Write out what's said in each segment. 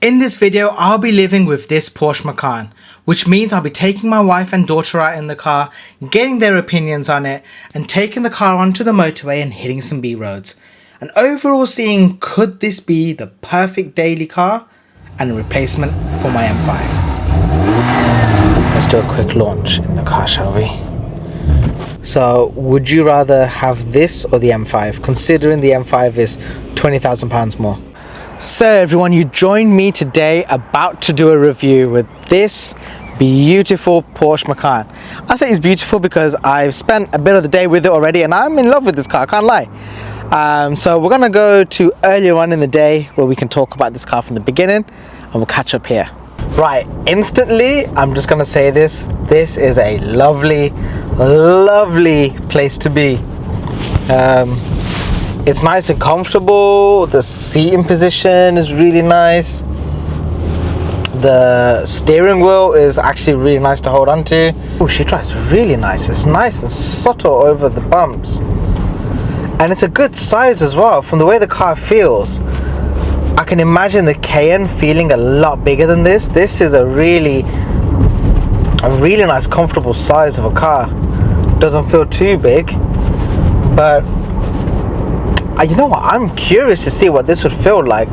In this video, I'll be living with this Porsche Macan, which means I'll be taking my wife and daughter out in the car, getting their opinions on it, and taking the car onto the motorway and hitting some B roads. And overall seeing, could this be the perfect daily car and a replacement for my M5? Let's do a quick launch in the car, shall we? So, would you rather have this or the M5, considering the M5 is £20,000 more? So everyone, you joined me today about to do a review with this beautiful Porsche Macan. I say it's beautiful because I've spent a bit of the day with it already and I'm in love with this car, I can't lie. So we're gonna go to earlier on in the day where we can talk about this car from the beginning and we'll catch up here. Right, instantly, I'm just gonna say this is a lovely, lovely place to be. It's nice and comfortable. The seating position is really nice. The steering wheel is actually really nice to hold on to. Oh, she drives really nice. It's nice and subtle over the bumps. And it's a good size as well. From the way the car feels, I can imagine the Cayenne feeling a lot bigger than this. This is a really nice, comfortable size of a car. Doesn't feel too big, but you know what, I'm curious to see what this would feel like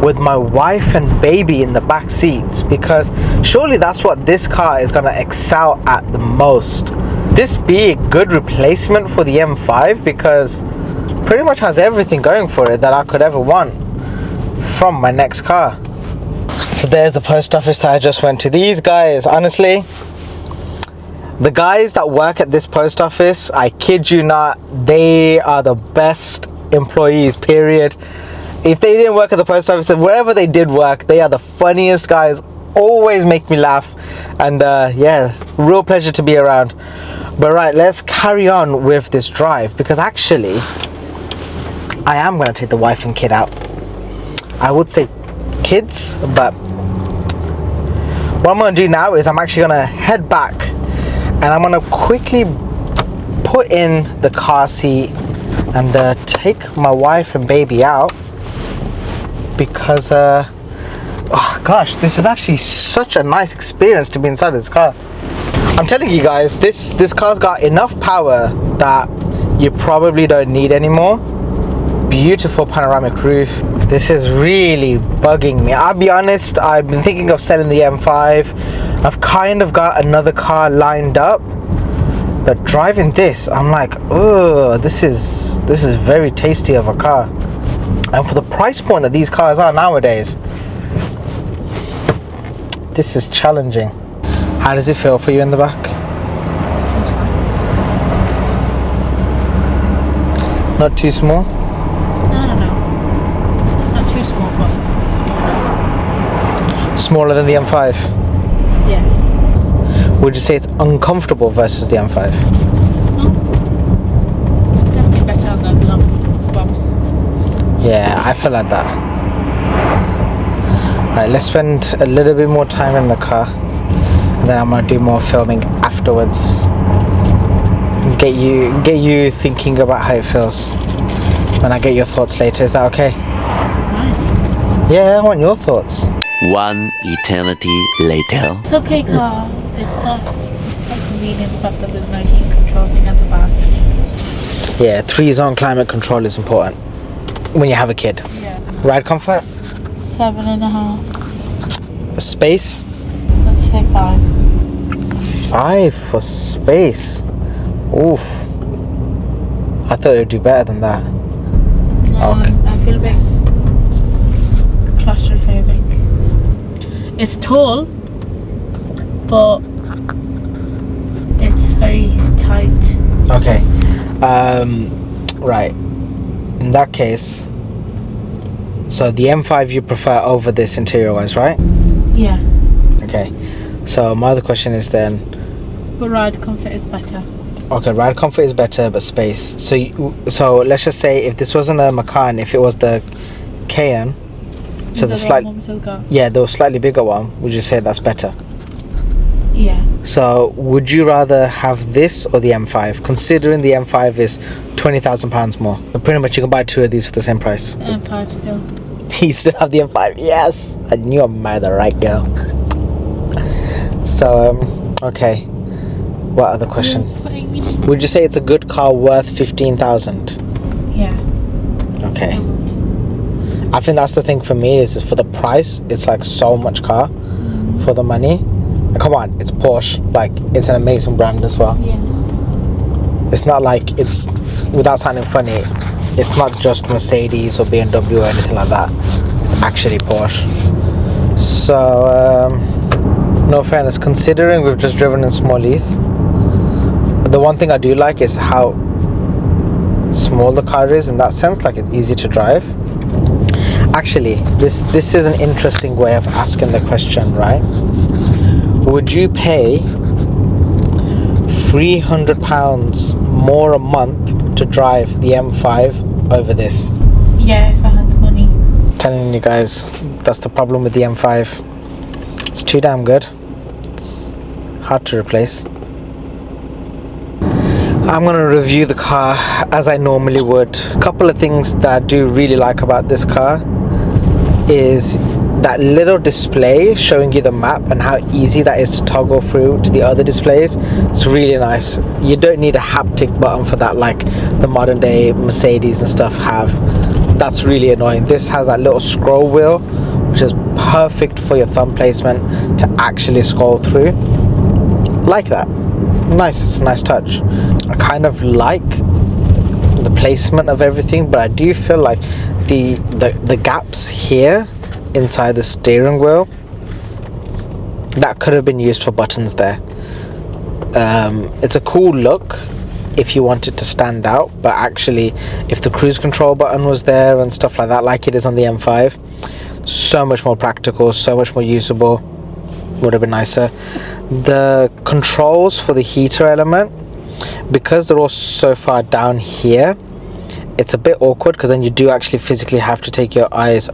with my wife and baby in the back seats, because surely that's what this car is going to excel at the most. This be a good replacement for the M5 because pretty much has everything going for it that I could ever want from my next car. So there's the post office that I just went to. These guys, honestly, the guys that work at this post office, I kid you not, they are the best employees, period. If they didn't work at the post office, and wherever they did work, they are the funniest guys, always make me laugh, and yeah, real pleasure to be around. But right, let's carry on with this drive, because actually I am going to take the wife and kid out. I would say kids, but what I'm going to do now is I'm actually going to head back and I'm going to quickly put in the car seat and take my wife and baby out, because oh gosh, this is actually such a nice experience to be inside of this car. I'm telling you guys, this car's got enough power that you probably don't need anymore. Beautiful panoramic roof. This is really bugging me. I'll be honest, I've been thinking of selling the M5. I've kind of got another car lined up, but driving this, I'm like, oh, this is very tasty of a car. And for the price point that these cars are nowadays, this is challenging. How does it feel for you in the back? Not too small? No. Not too small, but smaller. Smaller than the M5? Yeah. Would you say it's uncomfortable versus the M5? No. It's definitely better than the lump bumps. Yeah, I feel like that. Right, let's spend a little bit more time in the car, and then I'm gonna do more filming afterwards. Get you thinking about how it feels. Then I get your thoughts later. Is that okay? Fine. Yeah, I want your thoughts. One eternity later. It's okay, car. It's not convenient, the fact that there's no heat control thing at the back. Yeah, 3-zone climate control is important when you have a kid. Yeah. Ride comfort? 7.5. Space? Let's say 5. 5 for space. Oof. I thought it would do better than that. No, Okay. I feel a bit claustrophobic. It's tall, but it's very tight. Okay. Right. In that case, so the M5 you prefer over this interior-wise, right? Yeah. Okay. So my other question is then, But ride comfort is better. okay, ride comfort is better, but space. So let's just say if this wasn't a Macan, if it was the Cayenne, so the slightly bigger one, would you say that's better? Yeah. So would you rather have this or the M5, considering the M5 is £20,000 more? But pretty much you can buy two of these for the same price. M5 still. You still have the M5. Yes, I knew I married the right girl. So okay, what other question? Would you say it's a good car worth 15,000? Yeah. Okay. I think that's the thing for me is for the price. It's like so much car for the money. And come on, it's Porsche. Like it's an amazing brand as well. Yeah. It's not like it's, without sounding funny, it's not just Mercedes or BMW or anything like that. It's actually Porsche. So, no fairness, considering we've just driven in small Heath, the one thing I do like is how small the car is in that sense. Like it's easy to drive. Actually, this is an interesting way of asking the question, right? Would you pay £300 more a month to drive the M5 over this? Yeah, if I had the money. I'm telling you guys, that's the problem with the M5. It's too damn good. It's hard to replace. I'm going to review the car as I normally would. A couple of things that I do really like about this car is that little display showing you the map and how easy that is to toggle through to the other displays. It's really nice. You don't need a haptic button for that like the modern day Mercedes and stuff have. That's really annoying. This has that little scroll wheel, which is perfect for your thumb placement to actually scroll through. Like that. Nice, it's a nice touch. I kind of like the placement of everything, but I do feel like the gaps here inside the steering wheel, that could have been used for buttons there. It's a cool look if you want it to stand out, but actually if the cruise control button was there and stuff like that, like it is on the M5, so much more practical, so much more usable, would have been nicer. The controls for the heater element, because they're all so far down here, it's a bit awkward because then you do actually physically have to take your eyes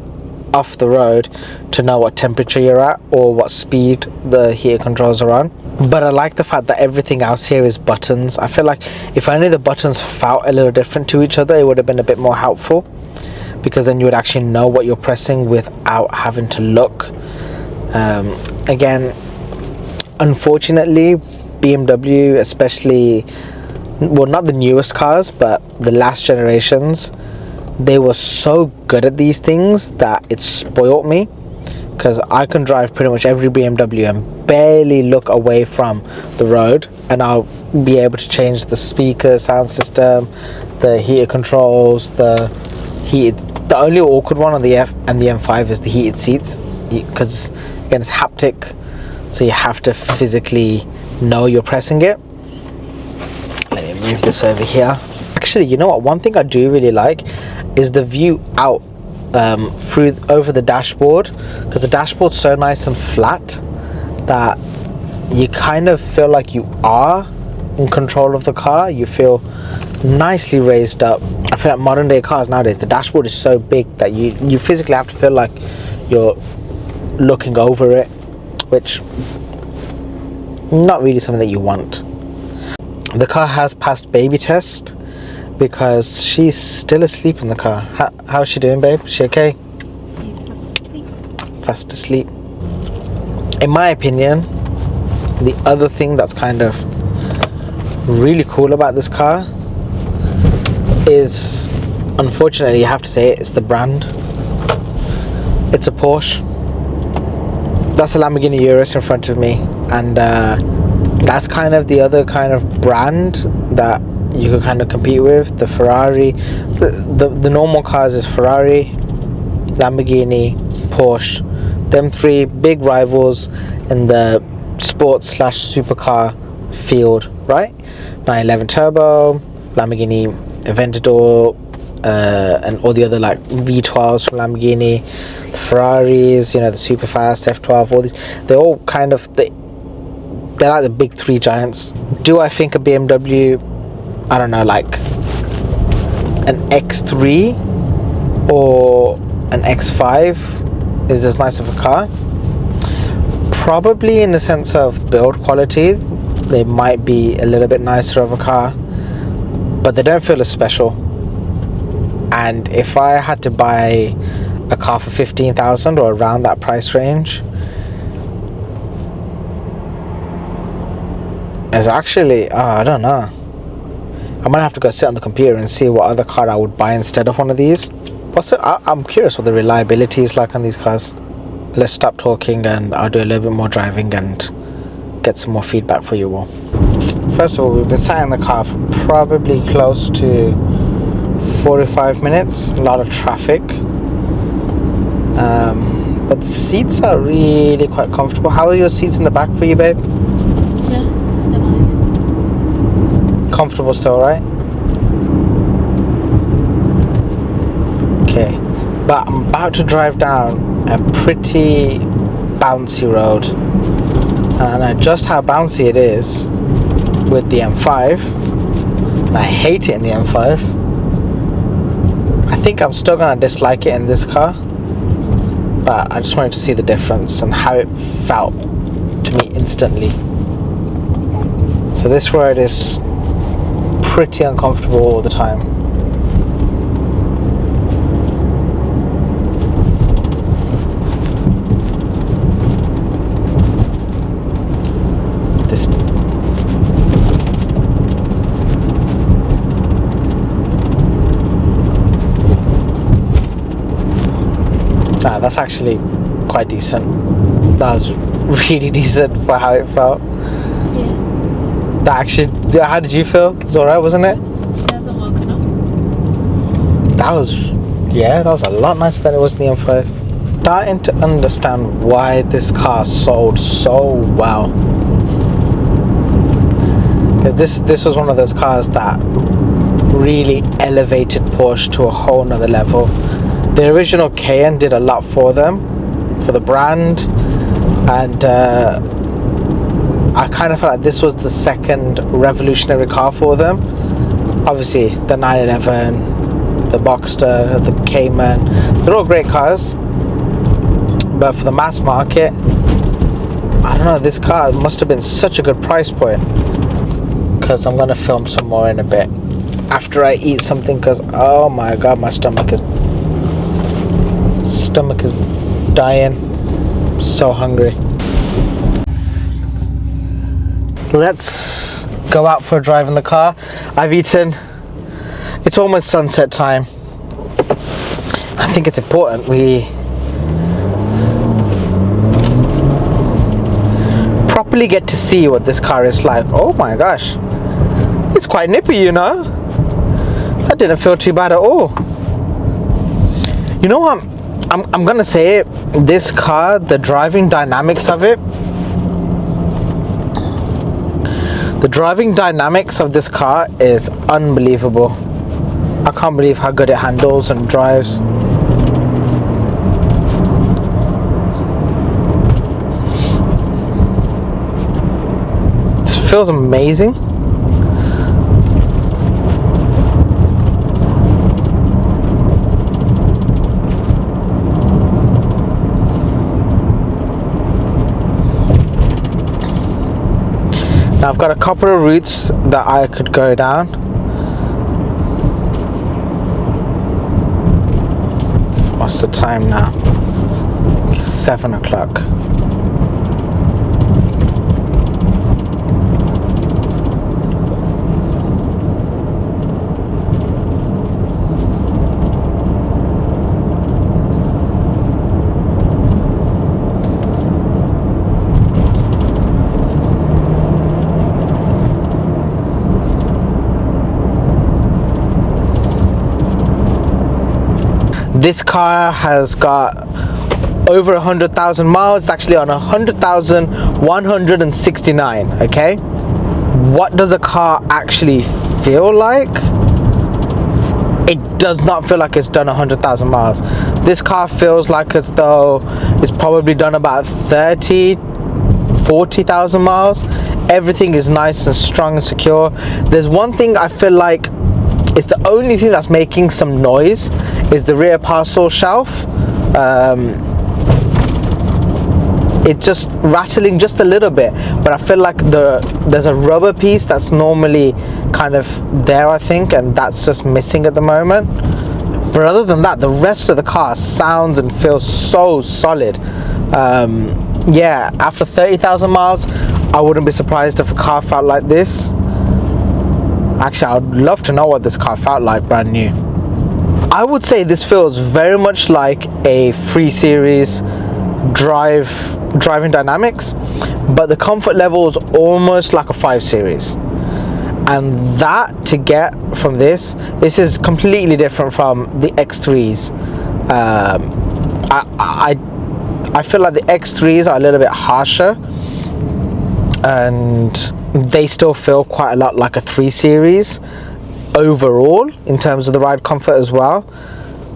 off the road to know what temperature you're at or what speed the heater controls are on. But I like the fact that everything else here is buttons. I feel like if only the buttons felt a little different to each other, it would have been a bit more helpful, because then you would actually know what you're pressing without having to look. Again, unfortunately, BMW, especially, well, not the newest cars, but the last generations, they were so good at these things that it spoiled me, because I can drive pretty much every BMW and barely look away from the road, and I'll be able to change the speaker, sound system, the heater controls, the only awkward one on the F and the M5 is the heated seats, because again it's haptic, so you have to physically know you're pressing it. Let me move this over here. Actually, you know what, one thing I do really like is the view out over the dashboard, because the dashboard's so nice and flat that you kind of feel like you are in control of the car. You feel nicely raised up. I feel like modern day cars nowadays, the dashboard is so big that you physically have to feel like you're looking over it, which not really something that you want. The car has passed baby test because she's still asleep in the car. How's she doing, babe? Is she okay? She's fast asleep. Fast asleep. In my opinion, the other thing that's kind of really cool about this car is, unfortunately you have to say it, it's the brand. It's a Porsche. That's a Lamborghini Urus in front of me, and that's kind of the other kind of brand that you could kind of compete with. The Ferrari, the normal cars is Ferrari, Lamborghini, Porsche. Them three big rivals in the sports / supercar field, right? 911 Turbo, Lamborghini Aventador, and all the other like V12s from Lamborghini, the Ferraris, you know, the Superfast, F12, all these, they're all kind of, they're like the big three giants. Do I think a BMW, I don't know, like an X3 or an X5 is as nice of a car? Probably, in the sense of build quality, they might be a little bit nicer of a car, but they don't feel as special. And if I had to buy a car for 15,000 or around that price range is actually, I don't know. I'm gonna have to go sit on the computer and see what other car I would buy instead of one of these. I'm curious what the reliability is like on these cars. Let's stop talking and I'll do a little bit more driving and get some more feedback for you all. First of all, we've been sat in the car for probably close to 45 minutes. A lot of traffic. But the seats are really quite comfortable. How are your seats in the back for you, babe? Yeah, they're nice. Comfortable still, right? Okay, but I'm about to drive down a pretty bouncy road, and I know just how bouncy it is with the M5, and I hate it in the M5. I think I'm still gonna dislike it in this car, but I just wanted to see the difference and how it felt to me instantly. So this road is pretty uncomfortable all the time. This that's actually quite decent. That was really decent for how it felt. Yeah. That actually, how did you feel? It was alright, wasn't it? She hasn't woken up. That was a lot nicer than it was in the M5. Starting to understand why this car sold so well. Because this was one of those cars that really elevated Porsche to a whole nother level. The original Cayenne did a lot for them, for the brand, and I kind of felt like this was the second revolutionary car for them. Obviously, the 911, the Boxster, the Cayman, they're all great cars, but for the mass market, I don't know, this car must have been such a good price point. Because I'm gonna film some more in a bit after I eat something, because oh my god, my stomach is dying. I'm so hungry. Let's go out for a drive in the car. I've eaten. It's almost sunset time. I think it's important we properly get to see what this car is like. Oh my gosh, it's quite nippy, you know. That didn't feel too bad at all. You know what, I'm gonna say it, this car, the driving dynamics of it, the driving dynamics of this car is unbelievable. I can't believe how good it handles and drives. This feels amazing. Now I've got a couple of routes that I could go down. What's the time now? 7 o'clock. This car has got over 100,000 miles. It's actually on 100,169. Okay, what does a car actually feel like? It does not feel like it's done 100,000 miles. This car feels like as though it's probably done about 40,000 miles. Everything is nice and strong and secure. There's one thing I feel like it's the only thing that's making some noise is the rear parcel shelf. It's just rattling just a little bit, but I feel like there's a rubber piece that's normally kind of there, I think, and that's just missing at the moment. But other than that, the rest of the car sounds and feels so solid. Yeah, after 30,000 miles, I wouldn't be surprised if a car felt like this. Actually, I'd love to know what this car felt like brand new. I would say this feels very much like a 3 Series driving dynamics, but the comfort level is almost like a 5 Series. And that to get from this is completely different from the X3s. I feel like the X3s are a little bit harsher, and they still feel quite a lot like a 3 Series overall in terms of the ride comfort as well.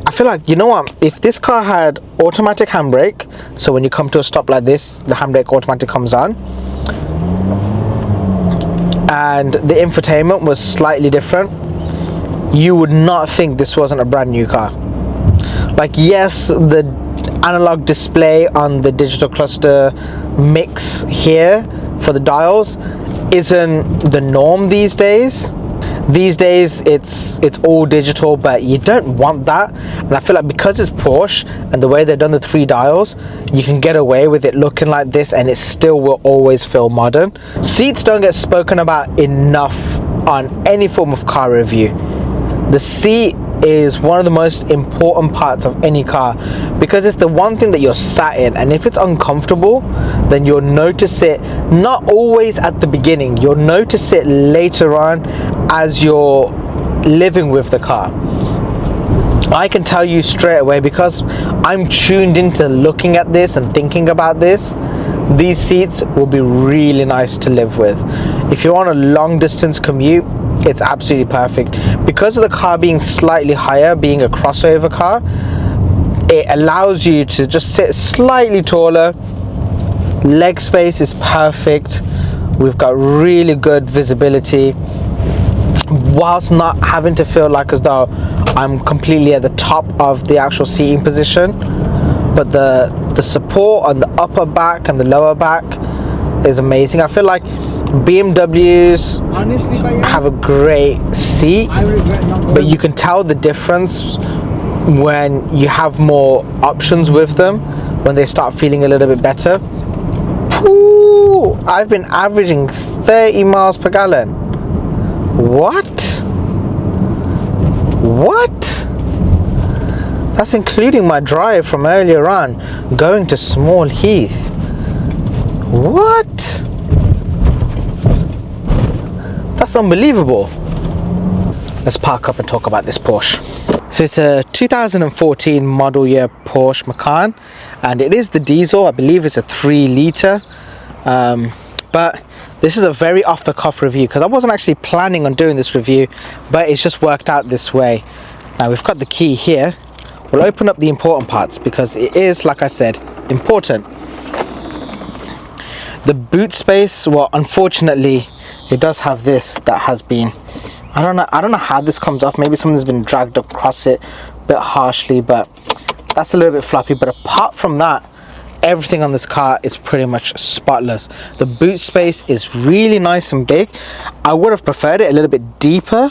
I feel like, you know what, if this car had automatic handbrake, so when you come to a stop like this, the handbrake automatically comes on, and the infotainment was slightly different, you would not think this wasn't a brand new car. Like, yes, the analog display on the digital cluster mix here for the dials isn't the norm these days. These days it's all digital, but you don't want that. And I feel like because it's Porsche and the way they've done the 3 dials, you can get away with it looking like this and it still will always feel modern. Seats don't get spoken about enough on any form of car review. The seat is one of the most important parts of any car, because it's the one thing that you're sat in, and if it's uncomfortable, then you'll notice it, not always at the beginning, you'll notice it later on as you're living with the car. I can tell you straight away, because I'm tuned into looking at this and thinking about this, these seats will be really nice to live with. If you're on a long distance commute, it's absolutely perfect. Because of the car being slightly higher, being a crossover car, it allows you to just sit slightly taller. Leg space is perfect. We've got really good visibility, whilst not having to feel like as though I'm completely at the top of the actual seating position. But the support on the upper back and the lower back is amazing. I feel like BMWs have a great seat, but you can tell the difference when you have more options with them, when they start feeling a little bit better. Ooh, I've been averaging 30 miles per gallon. What? That's including my drive from earlier on, going to Small Heath. What? That's unbelievable. Let's park up and talk about this Porsche. So it's a 2014 model year Porsche Macan, and it is the diesel. I believe it's a 3 litre, but this is a very off the cuff review because I wasn't actually planning on doing this review, but it's just worked out this way. Now we've got the key here. We'll open up the important parts because it is, like I said, important. The boot space, well, unfortunately it does have this that has been, I don't know how this comes off. Maybe something's been dragged across it a bit harshly, but that's a little bit floppy. But apart from that, everything on this car is pretty much spotless. The boot space is really nice and big. I would have preferred it a little bit deeper.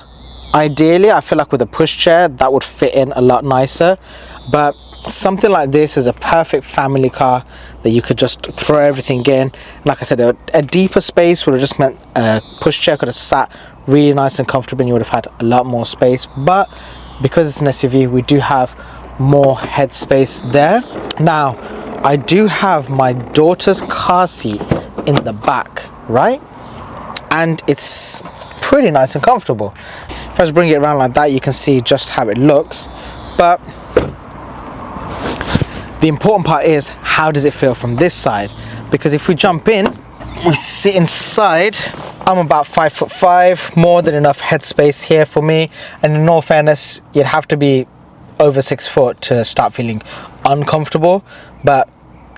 Ideally, I feel like with a pushchair that would fit in a lot nicer, but something like this is a perfect family car that you could just throw everything in. Like I said, a deeper space would have just meant a pushchair could have sat really nice and comfortable and you would have had a lot more space. But because it's an SUV, we do have more headspace there. Now, I do have my daughter's car seat in the back, right? And it's pretty nice and comfortable. If I just bring it around like that, you can see just how it looks. But the important part is, how does it feel from this side? Because if we jump in, we sit inside. I'm about 5'5", more than enough headspace here for me. And in all fairness, you'd have to be over 6 foot to start feeling uncomfortable. But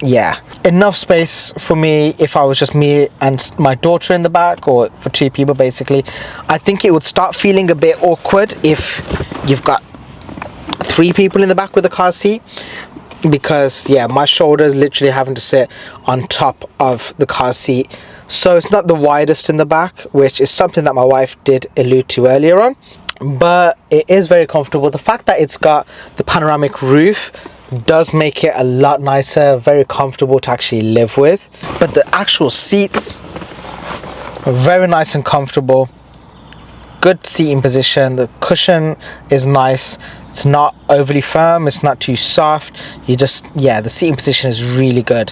yeah, enough space for me if I was just me and my daughter in the back, or for 2 people basically. I think it would start feeling a bit awkward if you've got 3 people in the back with a car seat, because yeah, my shoulders literally having to sit on top of the car seat. So it's not the widest in the back, which is something that my wife did allude to earlier on. but it is very comfortable. The fact that it's got the panoramic roof does make it a lot nicer, very comfortable to actually live with. But the actual seats are very nice and comfortable. Good seating position. The cushion is nice. It's not overly firm, it's not too soft. The seating position is really good.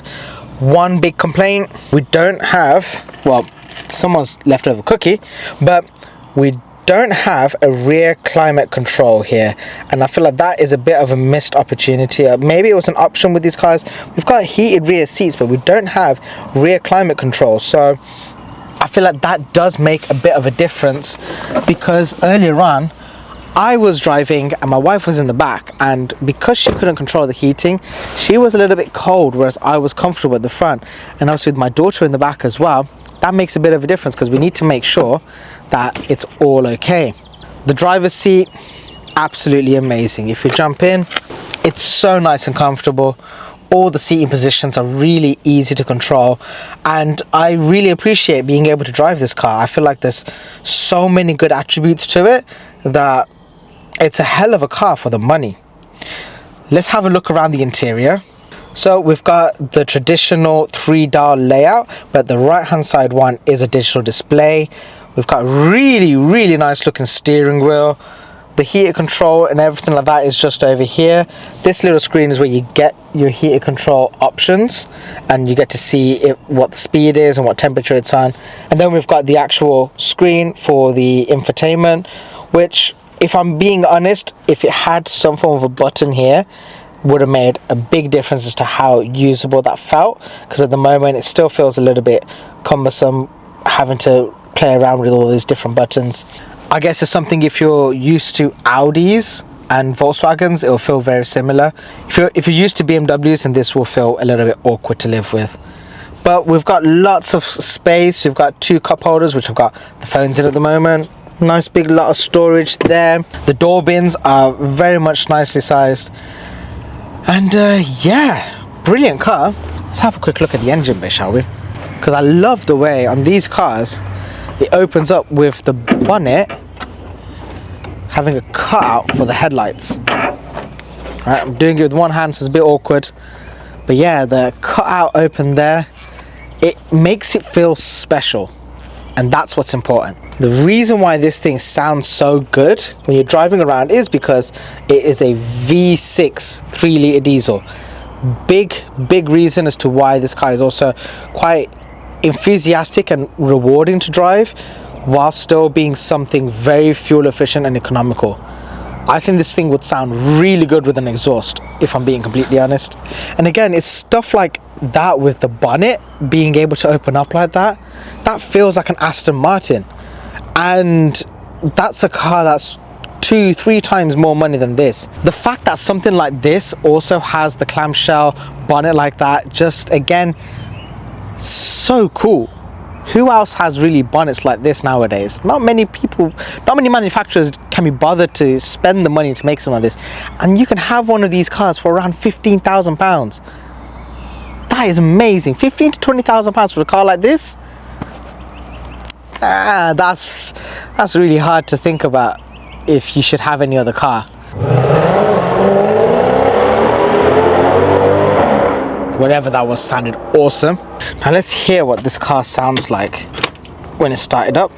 One big complaint, we don't have, well, someone's leftover cookie, but we don't have a rear climate control here, and I feel like that is a bit of a missed opportunity. Maybe it was an option with these cars. We've got heated rear seats, but we don't have rear climate control, so I feel like that does make a bit of a difference, because earlier on I was driving and my wife was in the back, and because she couldn't control the heating, she was a little bit cold, whereas I was comfortable at the front, and also with my daughter in the back as well. That makes a bit of a difference, because we need to make sure that it's all okay. The driver's seat, absolutely amazing. If you jump in, it's so nice and comfortable. All the seating positions are really easy to control, and I really appreciate being able to drive this car. I feel like there's so many good attributes to it that it's a hell of a car for the money. Let's have a look around the interior. So we've got the traditional 3-dial layout, but the right hand side one is a digital display. We've got really nice looking steering wheel. The heated control and everything like that is just over here. This little screen is where you get your heated control options, and you get to see what the speed is and what temperature it's on. And then we've got the actual screen for the infotainment, which, if I'm being honest, if it had some form of a button here, would have made a big difference as to how usable that felt, because at the moment it still feels a little bit cumbersome having to play around with all these different buttons. I guess it's something, if you're used to Audis and Volkswagens, it will feel very similar. If you're used to BMWs, then this will feel a little bit awkward to live with. But we've got lots of space. We've got 2 cup holders, which I've got the phones in at the moment. Nice big lot of storage there. The door bins are very much nicely sized. And yeah, brilliant car. Let's have a quick look at the engine bay, shall we? Because I love the way on these cars it opens up with the bonnet having a cutout for the headlights. Right, I'm doing it with one hand, so it's a bit awkward. But yeah, the cutout open there, it makes it feel special. And that's what's important. The reason why this thing sounds so good when you're driving around is because it is a V6 3-litre diesel. Big reason as to why this car is also quite enthusiastic and rewarding to drive, while still being something very fuel efficient and economical. I think this thing would sound really good with an exhaust, if I'm being completely honest. And again, it's stuff like that with the bonnet being able to open up like that, that feels like an Aston Martin. And that's a car that's 2-3 times more money than this. The fact that something like this also has the clamshell bonnet like that, just again, so cool. Who else has really bonnets like this nowadays? Not many people, not many manufacturers can be bothered to spend the money to make something like this. And you can have one of these cars for around £15,000. That is amazing. £15,000 to £20,000 for a car like this? That's really hard to think about if you should have any other car. Whatever that was sounded awesome. Now let's hear what this car sounds like when it's started up.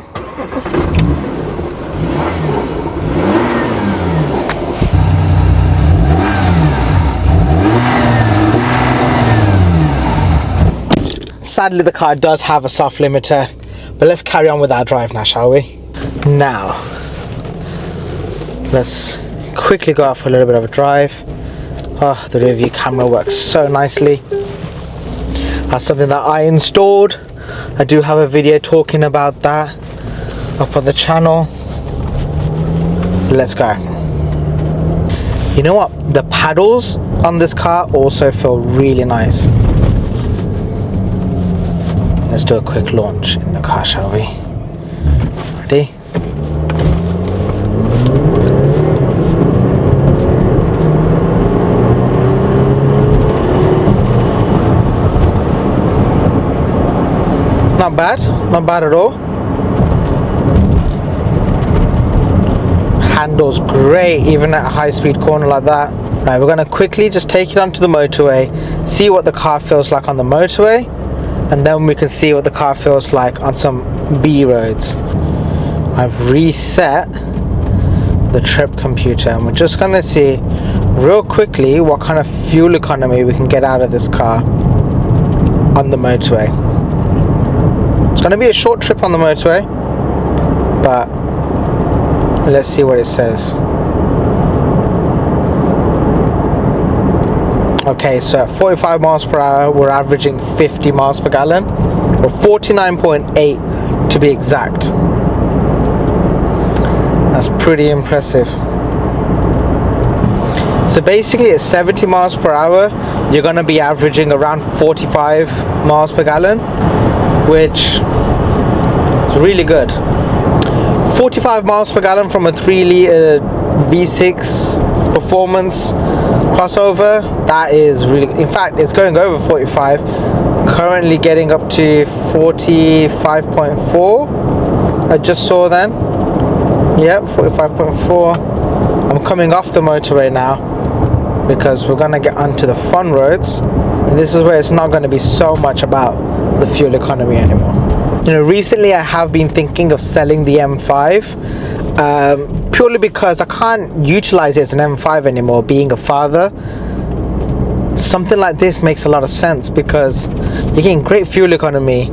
Sadly, the car does have a soft limiter, but let's carry on with our drive now, shall we? Now, let's quickly go out for a little bit of a drive. Oh, the rear view camera works so nicely. That's something that I installed. I do have a video talking about that up on the channel. Let's go. You know what? The paddles on this car also feel really nice. Let's do a quick launch in the car, shall we? Ready? Not bad at all. handles great even at a high-speed corner like that. Right, we're going to quickly just take it onto the motorway, see what the car feels like on the motorway, and then we can see what the car feels like on some B roads. I've reset the trip computer, and we're just going to see real quickly what kind of fuel economy we can get out of this car on the motorway. It's going to be a short trip on the motorway, but let's see what it says. Okay, so at 45 miles per hour, we're averaging 50 miles per gallon, or 49.8 to be exact. That's pretty impressive. So basically at 70 miles per hour, you're going to be averaging around 45 miles per gallon, which is really good. 45 miles per gallon from a 3-litre V6 performance crossover, that is really, in fact it's going over 45, currently getting up to 45.4. I just saw then. Yep, 45.4. I'm coming off the motorway now because we're going to get onto the fun roads, and this is where it's not going to be so much about the fuel economy anymore. You know, recently I have been thinking of selling the M5, purely because I can't utilize it as an M5 anymore. Being a father, something like this makes a lot of sense because you're getting great fuel economy.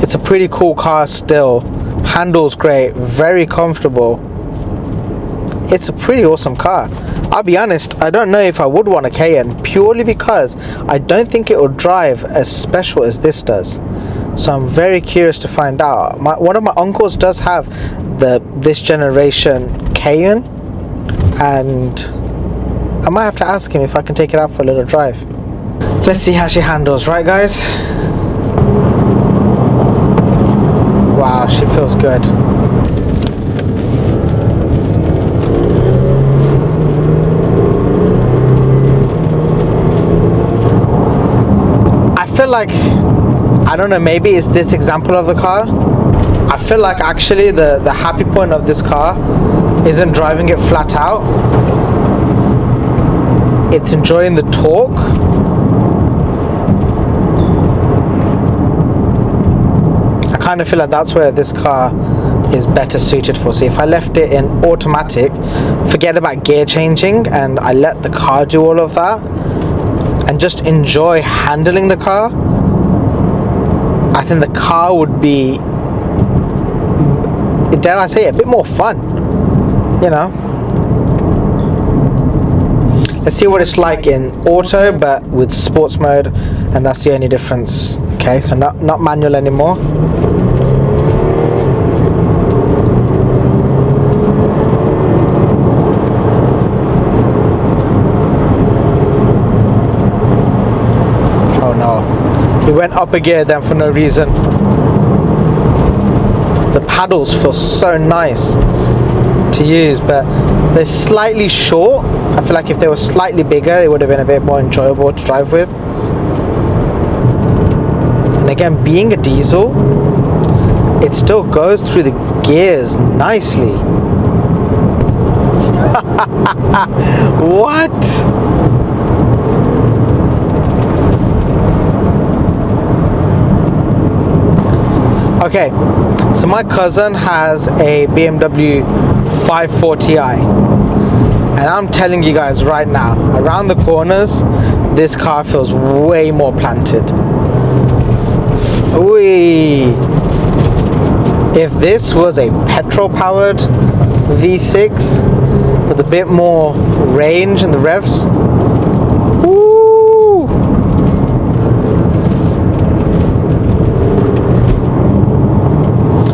It's a pretty cool car still, handles great, very comfortable. It's a pretty awesome car. I'll be honest, I don't know if I would want a Cayenne, purely because I don't think it will drive as special as this does. So I'm very curious to find out. One of my uncles does have this generation Cayenne, and I might have to ask him if I can take it out for a little drive. Let's see how she handles, right guys? Wow, she feels good. I feel like, I don't know, maybe it's this example of the car. I feel like actually the happy point of this car isn't driving it flat out. It's enjoying the torque. I kind of feel like that's where this car is better suited for. So if I left it in automatic, forget about gear changing, and I let the car do all of that and just enjoy handling the car, I think the car would be, dare I say it, a bit more fun, you know. Let's see what it's like in auto but with sports mode, and that's the only difference. Okay, so not manual anymore. Oh no, he went up a gear then for no reason. The paddles feel so nice to use, but they're slightly short. I feel like if they were slightly bigger, it would have been a bit more enjoyable to drive with. And again, being a diesel, it still goes through the gears nicely. What? Okay, so my cousin has a BMW 540i, and I'm telling you guys right now, around the corners, this car feels way more planted. Whee! If this was a petrol-powered V6 with a bit more range in the revs, woo!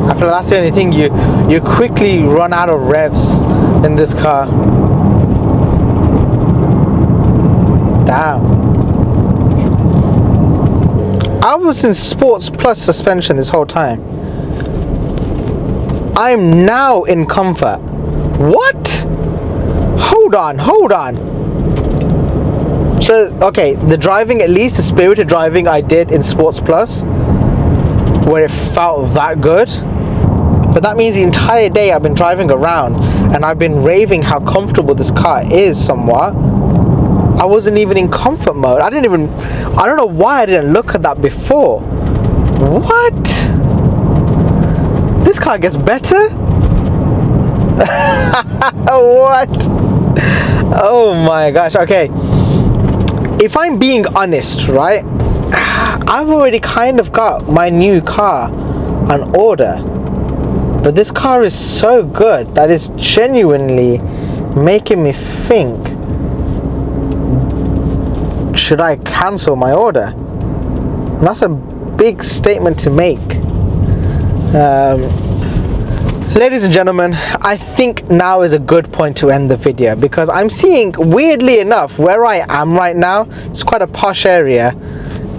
I feel like that's the only thing, you quickly run out of revs in this car. Damn. I was in Sports Plus suspension this whole time. I'm now in Comfort. What? Hold on. So, okay, the driving, at least the spirited driving I did in Sports Plus, where it felt that good, But that means the entire day I've been driving around and I've been raving how comfortable this car is somewhat. I wasn't even in comfort mode. I don't know why I didn't look at that before. What? This car gets better? What? Oh my gosh. Okay. If I'm being honest, right? I've already kind of got my new car on order. But this car is so good that it's genuinely making me think, should I cancel my order? And that's a big statement to make. Ladies and gentlemen, I think now is a good point to end the video, because I'm seeing, weirdly enough, where I am right now, it's quite a posh area.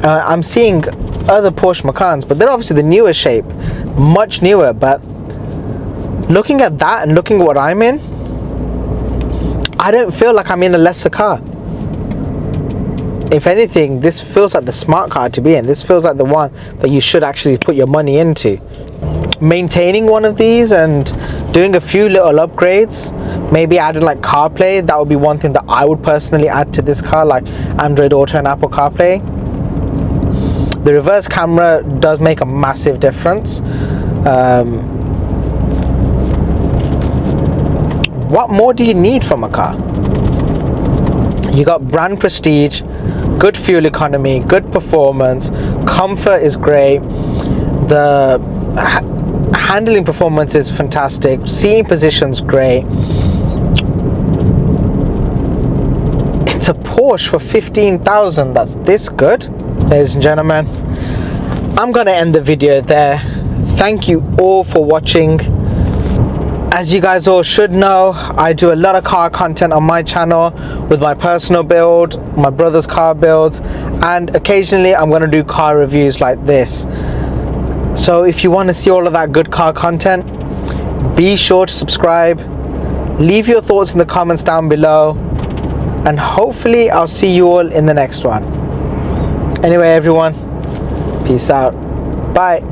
I'm seeing other Porsche Macans, but they're obviously the newer shape, much newer. But looking at that and looking at what I'm in, I don't feel like I'm in a lesser car. If anything, this feels like the smart car to be in. This feels like the one that you should actually put your money into. Maintaining one of these and doing a few little upgrades, maybe adding like CarPlay, that would be one thing that I would personally add to this car, like Android Auto and Apple CarPlay. The reverse camera does make a massive difference. What more do you need from a car? You got brand prestige, good fuel economy, good performance, comfort is great, the handling performance is fantastic, seating position's great. It's a Porsche for 15,000 that's this good. Ladies and gentlemen, I'm gonna end the video there. Thank you all for watching. As you guys all should know, I do a lot of car content on my channel with my personal build, my brother's car builds, and occasionally I'm going to do car reviews like this. So if you want to see all of that good car content, be sure to subscribe, leave your thoughts in the comments down below, and hopefully I'll see you all in the next one. Anyway everyone, peace out, bye.